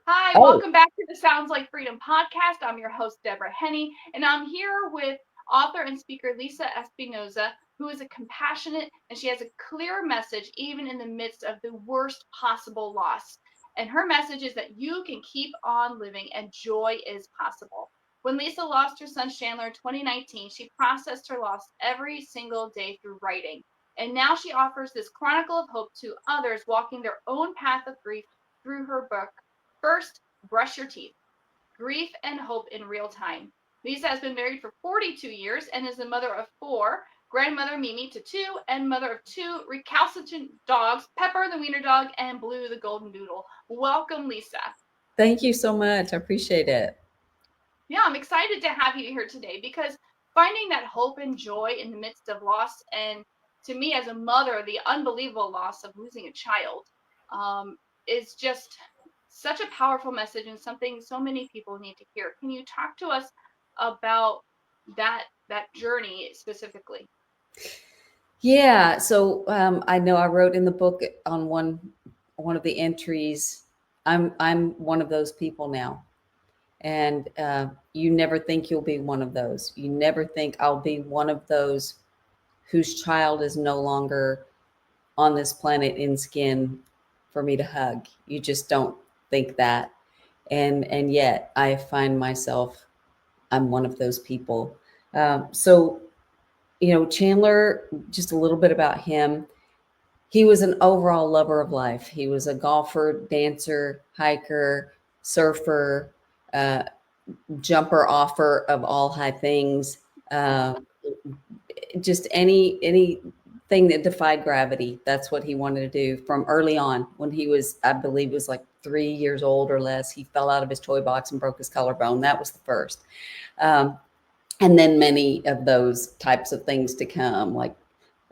Hi, Oh, welcome back to the Sounds Like Freedom podcast. I'm your host, Deborah Henne, and I'm here with author and speaker Lisa Espinoza, who is a compassionate and she has a clear message even in the midst of the worst possible loss. And her message is that you can keep on living and joy is possible. When Lisa lost her son Chandler in 2019, she processed her loss every single day through writing. And now she offers this chronicle of hope to others walking their own path of grief through her book. First, brush your teeth. Grief and hope in real time. Lisa has been married for 42 years and is the mother of four, grandmother Mimi to two, and mother of two recalcitrant dogs, Pepper the wiener dog and Blue the golden doodle. Welcome, Lisa. thank you so much. I appreciate it. Yeah, I'm excited to have you here today because finding that hope and joy in the midst of loss, and to me as a mother, the unbelievable loss of losing a child, is just such a powerful message and something so many people need to hear. Can you talk to us about that journey specifically? Yeah, so I know I wrote in the book on one of the entries. I'm one of those people now, and you never think you'll be one of those. You never think I'll be one of those whose child is no longer on this planet in skin for me to hug. You just don't think that, and yet I find myself I'm one of those people. So Chandler, just a little bit about him. He was an overall lover of life. He was a golfer, dancer, hiker, surfer, uh, jumper offer of all high things. Uh, just anything that defied gravity. That's what he wanted to do from early on. When he was, I believe, was like 3 years old or less, he fell out of his toy box and broke his collarbone. That was the first. Um, and then many of those types of things to come, like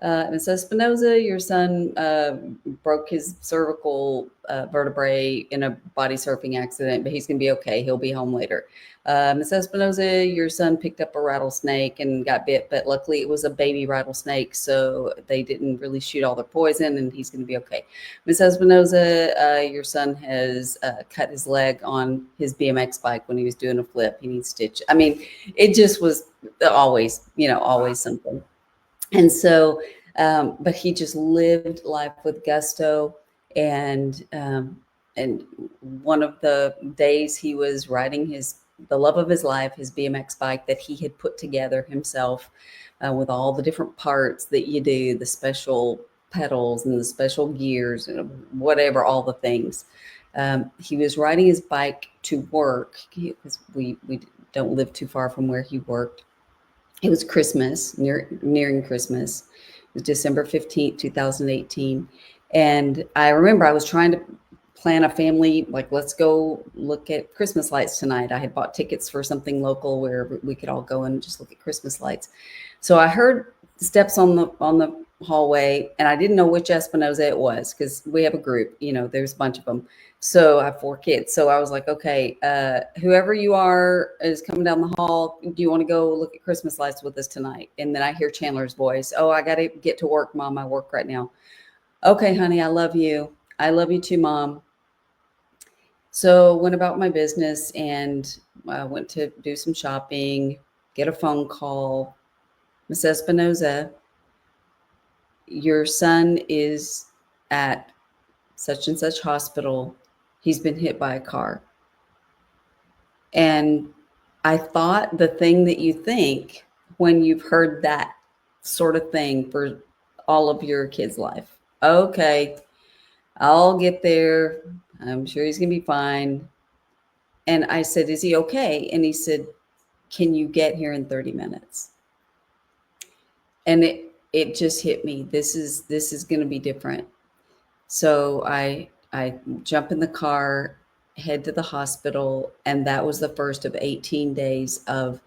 Ms. Espinoza, your son broke his cervical vertebrae in a body surfing accident, but he's going to be okay. He'll be home later. Ms. Espinoza, your son picked up a rattlesnake and got bit, but luckily it was a baby rattlesnake, so they didn't really shoot all their poison, and he's going to be okay. Ms. Espinoza, your son has cut his leg on his BMX bike when he was doing a flip. He needs stitch. I mean, it just was always, always something. And so, but he just lived life with gusto. And one of the days he was riding the love of his life, his BMX bike that he had put together himself, with all the different parts that you do, the special pedals and the special gears and whatever, all the things. He was riding his bike to work because we don't live too far from where he worked. It was Christmas, nearing Christmas. It was December 15th, 2018. And I remember I was trying to plan a family, like, let's go look at Christmas lights tonight. I had bought tickets for something local where we could all go and just look at Christmas lights. So I heard steps on the hallway, and I didn't know which Espinoza it was because we have a group, there's a bunch of them. So I have four kids. So I was like, okay, whoever you are is coming down the hall. Do you want to go look at Christmas lights with us tonight? And then I hear Chandler's voice. Oh, I got to get to work, Mom. I work right now. Okay, honey, I love you. I love you too, Mom. So went about my business and went to do some shopping, get a phone call. Miss Espinoza, your son is at such and such hospital. He's been hit by a car. And I thought the thing that you think when you've heard that sort of thing for all of your kids' life. Okay, I'll get there. I'm sure he's going to be fine. And I said, is he okay? And he said, can you get here in 30 minutes? And it just hit me. This is going to be different. So I jump in the car, head to the hospital, and that was the first of 18 days of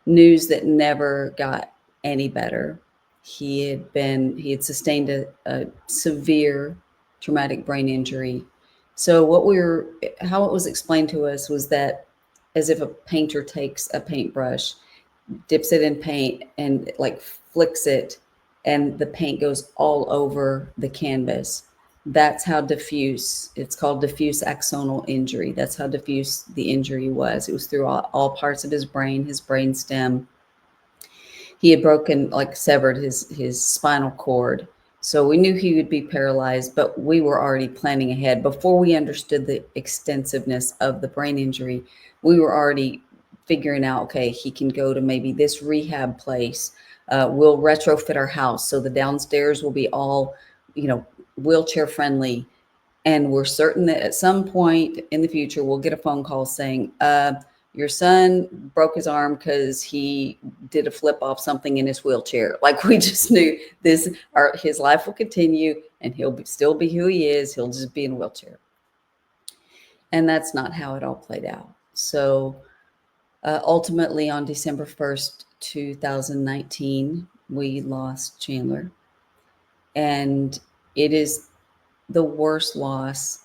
news that never got any better. He had sustained a severe traumatic brain injury. So how it was explained to us was that as if a painter takes a paintbrush, dips it in paint and like flicks it, and the paint goes all over the canvas. That's how diffuse, it's called diffuse axonal injury. That's how diffuse the injury was. It was through all parts of his brain stem. He had broken, like severed his spinal cord. So we knew he would be paralyzed, but we were already planning ahead. Before we understood the extensiveness of the brain injury, we were already figuring out, okay, he can go to maybe this rehab place. We'll retrofit our house so the downstairs will be all, wheelchair friendly. And we're certain that at some point in the future, we'll get a phone call saying, your son broke his arm because he did a flip off something in his wheelchair. Like, we just knew this, his life will continue and still be who he is. He'll just be in a wheelchair. And that's not how it all played out. So ultimately on December 1st, 2019, we lost Chandler. And it is the worst loss.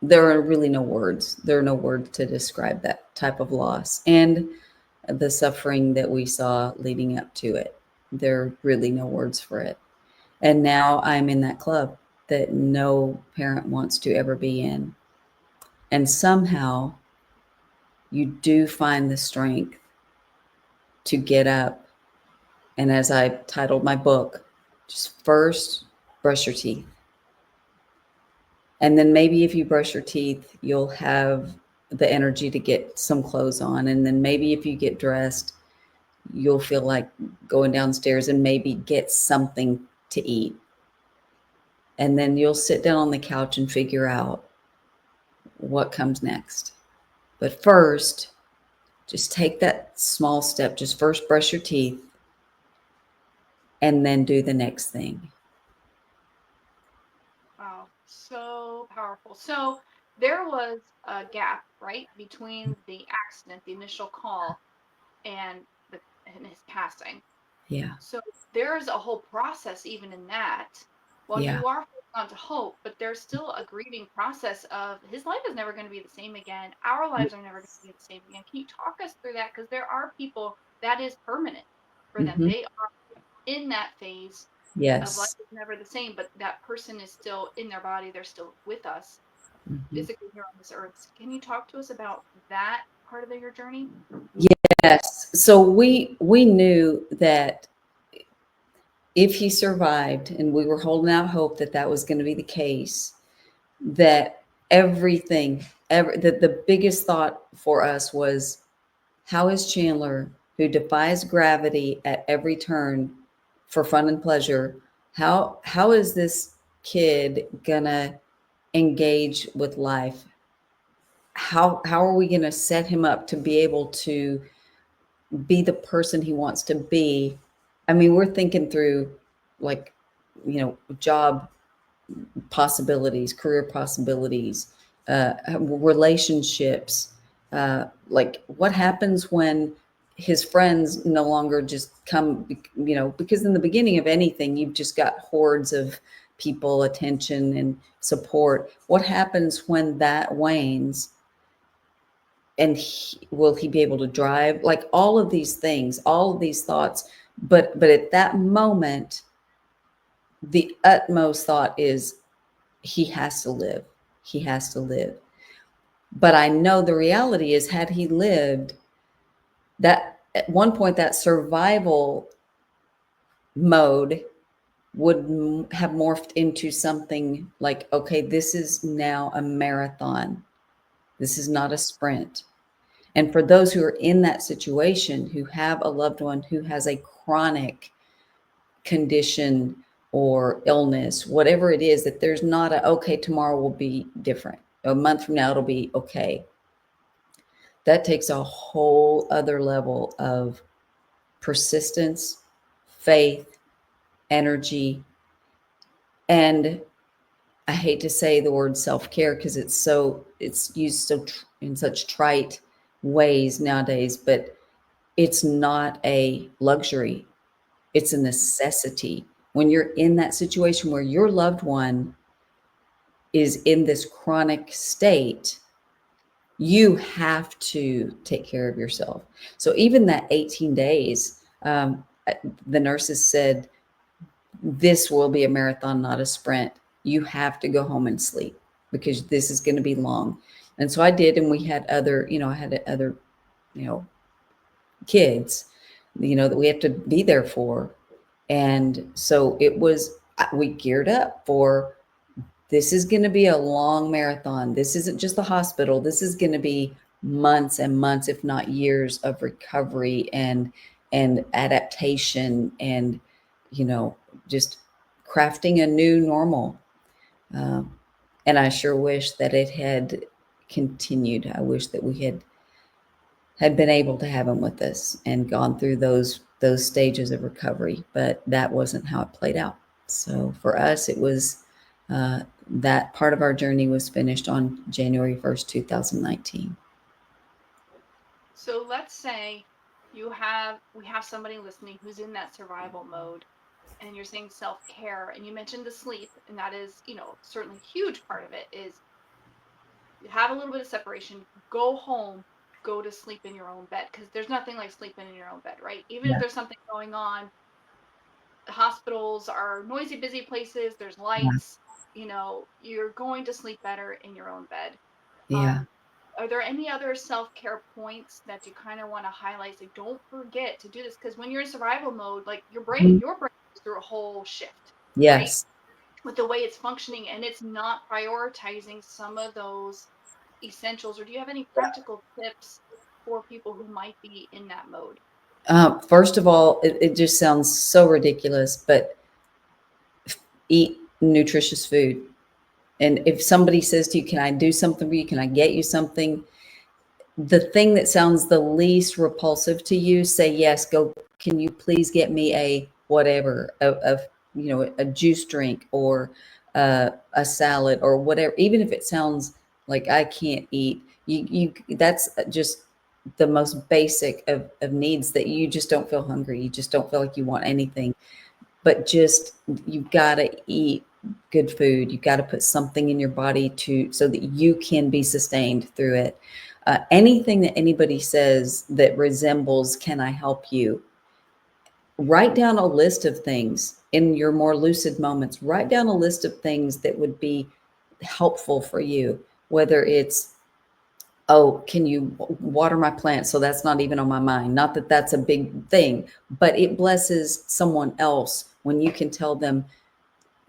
There are really no words. There are no words to describe that type of loss and the suffering that we saw leading up to it. There are really no words for it. And now I'm in that club that no parent wants to ever be in. And somehow you do find the strength to get up. And as I titled my book, just first brush your teeth. And then maybe if you brush your teeth, you'll have the energy to get some clothes on. And then maybe if you get dressed, you'll feel like going downstairs and maybe get something to eat. And then you'll sit down on the couch and figure out what comes next. But first, just take that small step. Just first brush your teeth and then do the next thing. Wow, so powerful. So there was a gap, right, between the accident, the initial call, and and his passing. Yeah. So there's a whole process even in that. Well, Yeah. you are holding on to hope, but there's still a grieving process of his life is never going to be the same again. Our lives are never going to be the same again. Can you talk us through that? Because there are people that is permanent for them. Mm-hmm. They are in that phase of life Yes. is never the same, but that person is still in their body. They're still with us Mm-hmm. physically here on this earth. Can you talk to us about that part of your journey? Yes. So we knew that if he survived, and we were holding out hope that that was going to be the case, that everything, the biggest thought for us was, how is Chandler, who defies gravity at every turn for fun and pleasure, how is this kid gonna engage with life? How are we gonna set him up to be able to be the person he wants to be? I mean, we're thinking through, like, job possibilities, career possibilities, relationships. Like, what happens when his friends no longer just come, because in the beginning of anything, you've just got hordes of people, attention and support. What happens when that wanes? And will he be able to drive? Like, all of these things, all of these thoughts. But at that moment, the utmost thought is, he has to live. He has to live. But I know the reality is, had he lived, that at one point, that survival mode would have morphed into something like, okay, this is now a marathon. This is not a sprint. And for those who are in that situation, who have a loved one who has a chronic condition or illness, whatever it is, that there's not a, okay, tomorrow will be different. A month from now, it'll be okay. That takes a whole other level of persistence, faith, energy. And I hate to say the word self-care because it's used in such trite ways nowadays, but it's not a luxury. It's a necessity. When you're in that situation where your loved one is in this chronic state, you have to take care of yourself. So even that 18 days, the nurses said, this will be a marathon, not a sprint. You have to go home and sleep because this is going to be long. And so I did. And we had other, I had other, you know, kids, that we have to be there for. And so it was, we geared up for, this is going to be a long marathon. This isn't just the hospital. This is going to be months and months, if not years, of recovery and adaptation and, just crafting a new normal. Um, and I sure wish that it had continued. I wish that we had been able to have him with us and gone through those stages of recovery, but that wasn't how it played out. So for us, it was uh, that part of our journey was finished on January 1st, 2019. So let's say we have somebody listening who's in that survival mode, and you're saying self-care, and you mentioned the sleep, and that is, certainly a huge part of it is have a little bit of separation, go home, go to sleep in your own bed, because there's nothing like sleeping in your own bed, right? Even if Yeah, there's something going on, hospitals are noisy, busy places, there's yeah, lights, you're going to sleep better in your own bed. yeah. Um, are there any other self-care points that you kind of want to highlight? Like, don't forget to do this, because when you're in survival mode, like Mhm. your brain goes through a whole shift, right? Yes. With the way it's functioning, and it's not prioritizing some of those essentials. Or do you have any practical tips for people who might be in that mode? First of all, it just sounds so ridiculous, but eat nutritious food. And if somebody says to you, "Can I do something for you? Can I get you something?" The thing that sounds the least repulsive to you, say yes. Go, can you please get me a whatever, a juice drink or a salad or whatever, even if it sounds like I can't eat. That's just the most basic of needs, that you just don't feel hungry. You just don't feel like you want anything, but just, you've got to eat good food. You've got to put something in your body to, so that you can be sustained through it. Anything that anybody says that resembles, "Can I help you?" Write down a list of things in your more lucid moments. Write down a list of things that would be helpful for you, whether it's, "Oh, can you water my plants?" So that's not even on my mind. Not that that's a big thing, but it blesses someone else when you can tell them,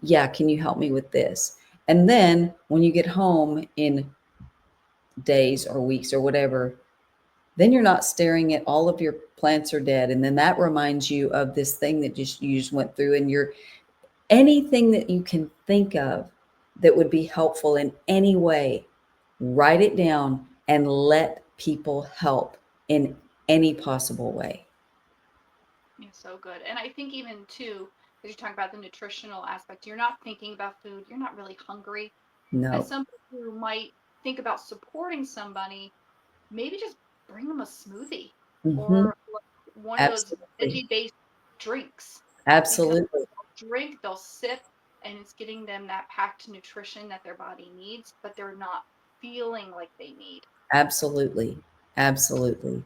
"Yeah, can you help me with this?" And then when you get home in days or weeks or whatever, then you're not staring at all of your plants are dead. And then that reminds you of this thing that you just went through, and you're, anything that you can think of that would be helpful in any way, write it down and let people help in any possible way. Yeah, so good. And I think even too, as you're talking about the nutritional aspect, you're not thinking about food, you're not really hungry. As No. somebody who might think about supporting somebody, maybe just bring them a smoothie Hmm. or like one of those Absolutely. veggie-based drinks, because Absolutely. they'll drink, they'll sip, and it's getting them that packed nutrition that their body needs, but they're not feeling like they need. Absolutely. Absolutely.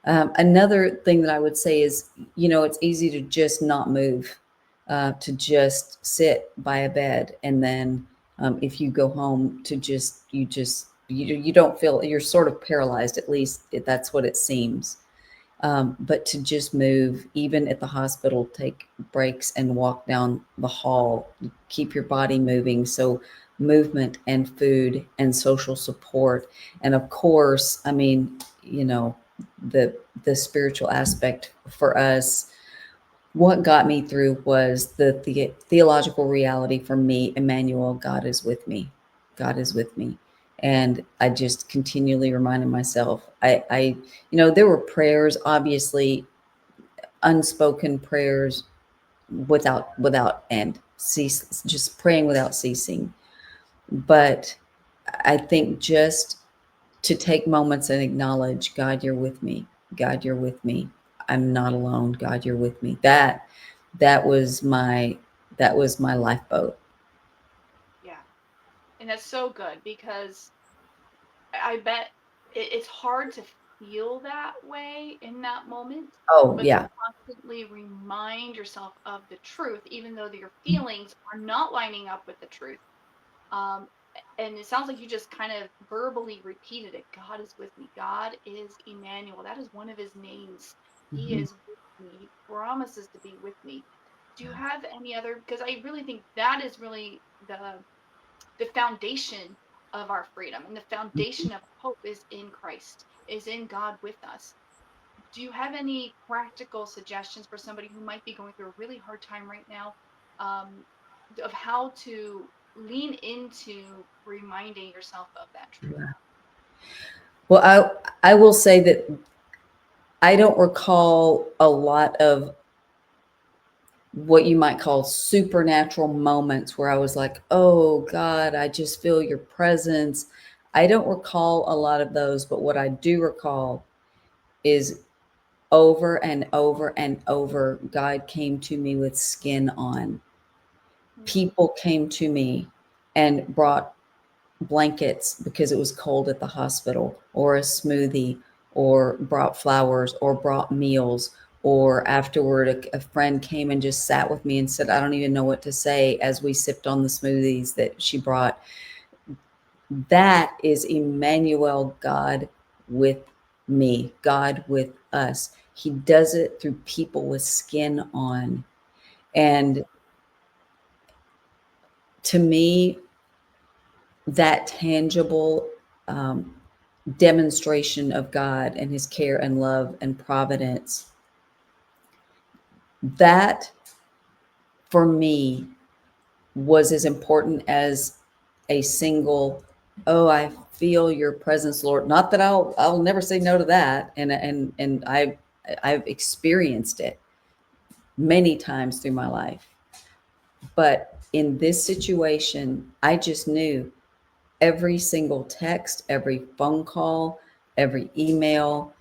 Another thing that I would say is, it's easy to just not move, to just sit by a bed, and then if you go home, to you don't feel, you're sort of paralyzed. At least that's what it seems. But to just move, even at the hospital, take breaks and walk down the hall, keep your body moving. So movement and food and social support, and of course, I mean, you know, the the spiritual aspect for us. What got me through was the theological reality for me, Emmanuel, God is with me. God is with me. And I just continually reminded myself, there were prayers, obviously unspoken prayers, without end, cease, just praying without ceasing. But I think just to take moments and acknowledge, God, you're with me. God, you're with me. I'm not alone. God, you're with me. That was my lifeboat. Yeah. And that's so good, because I bet it's hard to feel that way in that moment, Oh, but to yeah. constantly remind yourself of the truth, even though your feelings are not lining up with the truth. Um, and it sounds like you just kind of verbally repeated it. God is with me. God is Emmanuel. That is one of his names. He Mhm. is with me. He promises to be with me. Do you have any other? Because I really think that is really the foundation of our freedom, and the foundation of hope is in Christ, is in God with us. Do you have any practical suggestions for somebody who might be going through a really hard time right now, um, of how to lean into reminding yourself of that truth? Yeah. Well, I will say that I don't recall a lot of what you might call supernatural moments where I was like, oh God, I just feel your presence. I don't recall a lot of those, but what I do recall is over and over and over, God came to me with skin on. Mm, People came to me and brought blankets because it was cold at the hospital, or a smoothie, or brought flowers, or brought meals. Or afterward, a friend came and just sat with me and said, I don't even know what to say as we sipped on the smoothies that she brought. That is Emmanuel, God with me, God with us. He does it through people with skin on. And to me, that tangible demonstration of God and his care and love and providence, that for me was as important as a single, oh, I feel your presence, Lord. Not that I'll never say no to that. And I've experienced it many times through my life. But in this situation, I just knew every single text, every phone call, every email,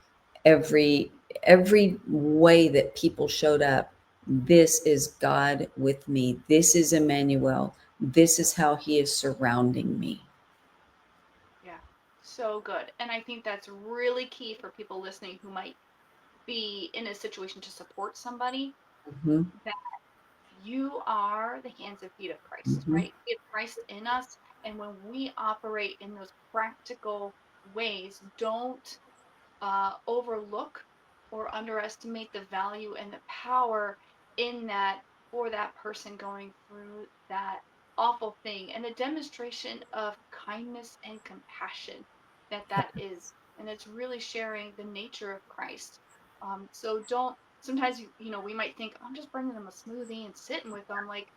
every every way that people showed up, this is God with me. This is Emmanuel. This is how he is surrounding me. yeah, so good. And I think that's really key for people listening who might be in a situation to support somebody, Hmm. that you are the hands and feet of Christ, Hmm. right? We have Christ in us. And when we operate in those practical ways, don't overlook or underestimate the value and the power in that for that person going through that awful thing, and the demonstration of kindness and compassion that is. And it's really sharing the nature of Christ. So don't, sometimes we might think, I'm just bringing them a smoothie and sitting with them, like,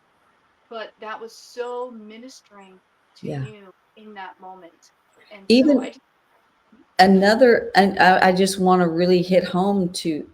but that was so ministering to Yeah. you in that moment. And so I Even just, another, and I just want to really hit home to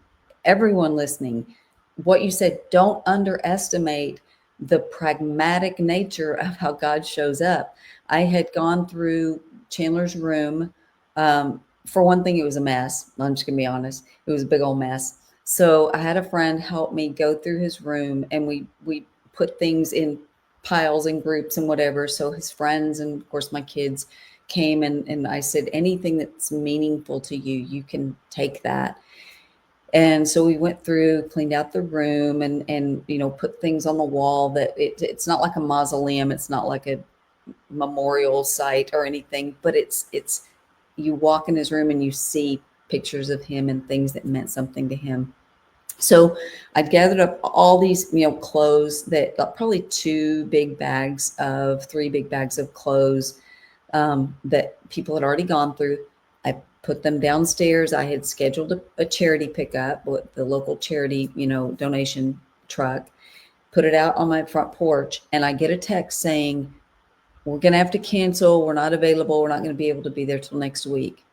everyone listening. What you said, don't underestimate the pragmatic nature of how God shows up. I had gone through Chandler's room. For one thing, it was a mess. I'm just gonna be honest. It was a big old mess. So I had a friend help me go through his room, and we put things in piles and groups and whatever. So his friends and of course my kids came, and I said, anything that's meaningful to you, you can take that. And so we went through, cleaned out the room, and put things on the wall that it's not like a mausoleum, it's not like a memorial site or anything, but it's you walk in his room and you see pictures of him and things that meant something to him. So I'd gathered up all these, clothes that probably three big bags of clothes that people had already gone through. I put them downstairs. I had scheduled a charity pickup with the local charity, donation truck, put it out on my front porch, and I get a text saying, we're going to have to cancel. We're not available. We're not going to be able to be there till next week.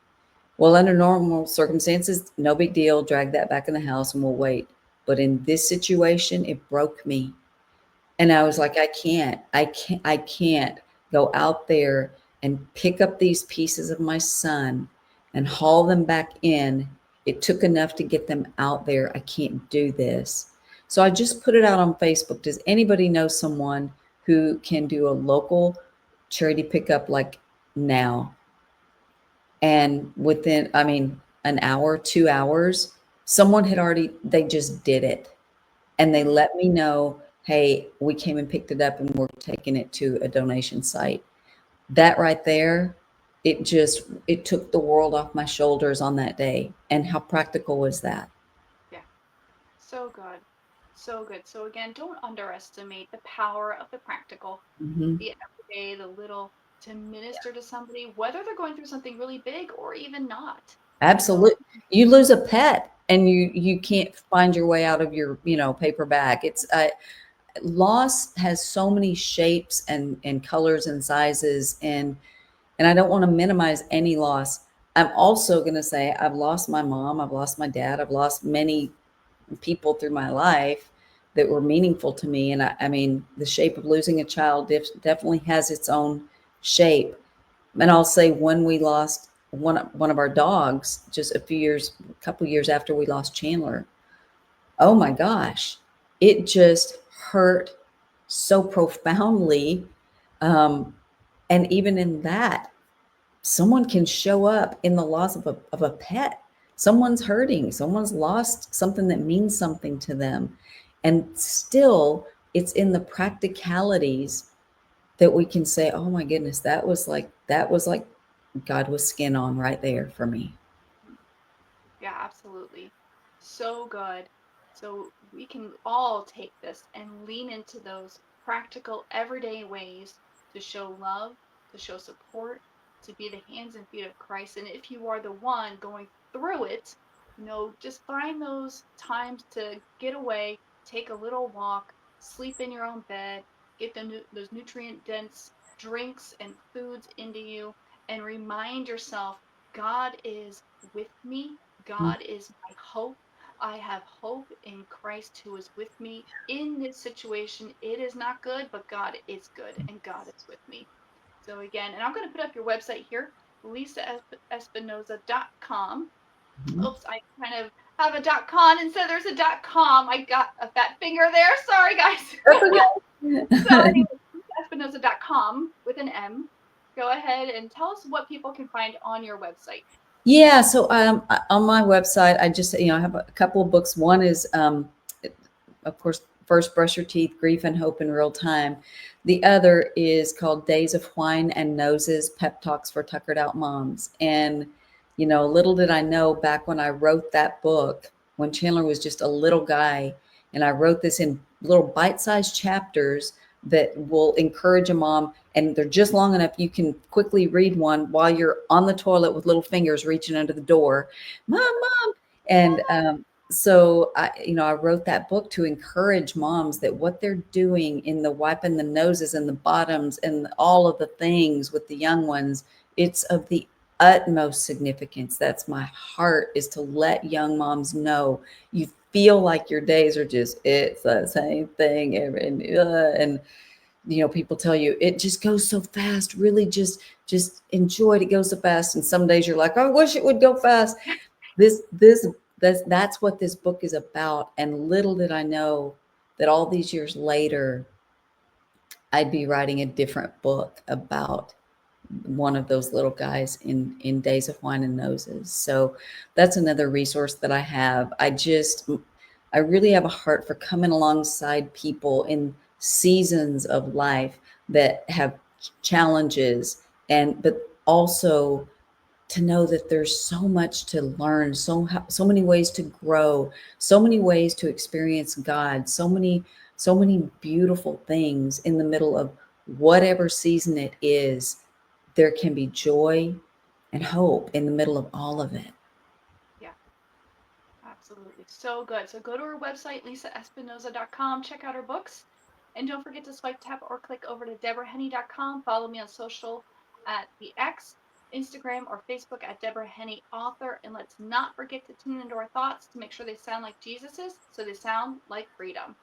Well, under normal circumstances, no big deal. Drag that back in the house and we'll wait. But in this situation, it broke me. And I was like, I can't go out there and pick up these pieces of my son and haul them back in. It took enough to get them out there. I can't do this. So I just put it out on Facebook. Does anybody know someone who can do a local charity pickup like now? And within, I mean, an hour, 2 hours, someone had already, they just did it. And they let me know, hey, we came and picked it up and we're taking it to a donation site. That right there, it took the world off my shoulders on that day. And how practical was that? Yeah. So good. So good. So again, don't underestimate the power of the practical, Hmm. the everyday, the little, to minister to somebody, whether they're going through something really big or even not. You know, Absolutely. You lose a pet and you can't find your way out of your, paper bag. It's loss has so many shapes and colors and sizes, and I don't want to minimize any loss. I'm also going to say I've lost my mom, I've lost my dad, I've lost many people through my life that were meaningful to me. And I mean, the shape of losing a child definitely has its own shape. And I'll say when we lost one of our dogs, just a couple years after we lost Chandler, oh my gosh, it just hurt so profoundly. Um, and even in that, someone can show up in the loss of a pet. Someone's hurting, someone's lost something that means something to them. And still, it's in the practicalities that we can say, oh my goodness, that was like God was skin on right there for me. yeah, absolutely. So good. So we can all take this and lean into those practical, everyday ways to show love, to show support, to be the hands and feet of Christ. And if you are the one going through it, just find those times to get away, take a little walk, sleep in your own bed, get those nutrient dense drinks and foods into you, and remind yourself God is with me. God is my hope. I have hope in Christ who is with me in this situation. It is not good, but God is good and God is with me. So again, and I'm going to put up your website here, lisaespinoza.com. Mhm. Oops, I kind of have a .com instead there's a .com. I got a fat finger there. Sorry, guys. That's So okay. anyway, lisaespinoza.com with an M. Go ahead and tell us what people can find on your website. Yeah, so on my website, I just I have a couple of books. One is, of course, First Brush Your Teeth: Grief and Hope in Real Time. The other is called Days of Whine and Noses: Pep Talks for Tuckered Out Moms. And little did I know back when I wrote that book, when Chandler was just a little guy, and I wrote this in little bite-sized chapters that will encourage a mom, and they're just long enough you can quickly read one while you're on the toilet with little fingers reaching under the door, mom. And so I wrote that book to encourage moms that what they're doing in the wiping the noses and the bottoms and all of the things with the young ones, it's of the utmost significance. That's my heart, is to let young moms know you feel like your days are just, it's the same thing and people tell you it just goes so fast. Really, just enjoy it. It goes so fast. And some days you're like, I wish it would go fast. That's what this book is about. And little did I know that all these years later, I'd be writing a different book about one of those little guys in Days of Wine and Noses. So that's another resource that I have. I really have a heart for coming alongside people in seasons of life that have challenges, but also to know that there's so much to learn, so many ways to grow, so many ways to experience God, so many beautiful things in the middle of whatever season it is. There can be joy and hope in the middle of all of it. Yeah. Absolutely. So good. So go to her website, lisaespinoza.com, check out her books. And don't forget to swipe, tap, or click over to deborahhenne.com. Follow me on social at the X, Instagram, or Facebook at Deborah Henne Author. And let's not forget to tune into our thoughts to make sure they sound like Jesus's, so they sound like freedom.